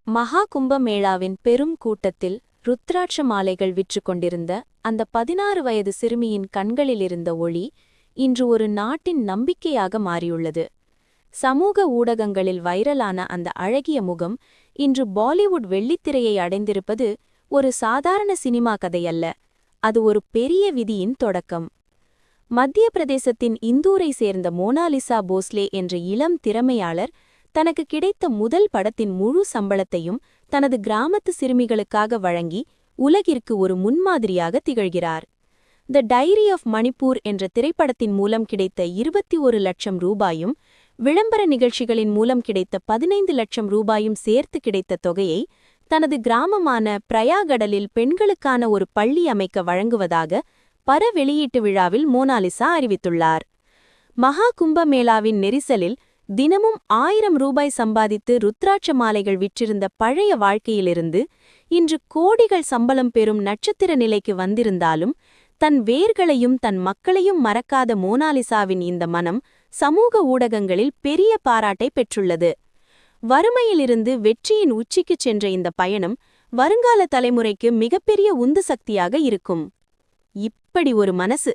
மகா கும்பமேளாவின் பெரும் கூட்டத்தில் ருத்ராட்ச மாலைகள் விற்று கொண்டிருந்த அந்த 16 வயது சிறுமியின் கண்களிலிருந்த ஒளி இன்று ஒரு நாட்டின் நம்பிக்கையாக மாறியுள்ளது. சமூக ஊடகங்களில் வைரலான அந்த அழகிய முகம் இன்று பாலிவுட் வெள்ளித்திரையை அடைந்திருப்பது ஒரு சாதாரண சினிமா கதையல்ல, அது ஒரு பெரிய விதியின் தொடக்கம். மத்திய பிரதேசத்தின் இந்தூரை சேர்ந்த மோனாலிசா போஸ்லே என்ற இளம் திறமையாளர் தனக்கு கிடைத்த முதல் படத்தின் முழு சம்பளத்தையும் தனது கிராமத்து சிறுமிகளுக்காக வழங்கி உலகிற்கு ஒரு முன்மாதிரியாக திகழ்கிறார். த டைரி ஆஃப் மணிப்பூர் என்ற திரைப்படத்தின் மூலம் கிடைத்த 21 லட்சம் ரூபாயும் விளம்பர நிகழ்ச்சிகளின் மூலம் கிடைத்த 15 லட்சம் ரூபாயும் சேர்த்து கிடைத்த தொகையை தனது கிராமமான பிரயாகடலில் பெண்களுக்கான ஒரு பள்ளி அமைக்க வழங்குவதாக பர வெளியீட்டு விழாவில் மோனாலிசா அறிவித்துள்ளார். மகா கும்பமேளாவின் நெரிசலில் தினமும் 1000 ரூபாய் சம்பாதித்து ருத்ராட்ச மாலைகள் விற்றிருந்த பழைய வாழ்க்கையிலிருந்து இன்று கோடிகள் சம்பளம் பெறும் நட்சத்திர நிலைக்கு வந்திருந்தாலும் தன் வேர்களையும் தன் மக்களையும் மறக்காத மோனாலிசாவின் இந்த மனம் சமூக ஊடகங்களில் பெரிய பாராட்டை பெற்றுள்ளது. வறுமையிலிருந்து வெற்றியின் உச்சிக்குச் சென்ற இந்த பயணம் வருங்கால தலைமுறைக்கு மிகப்பெரிய உந்து சக்தியாக இருக்கும். இப்படி ஒரு மனசு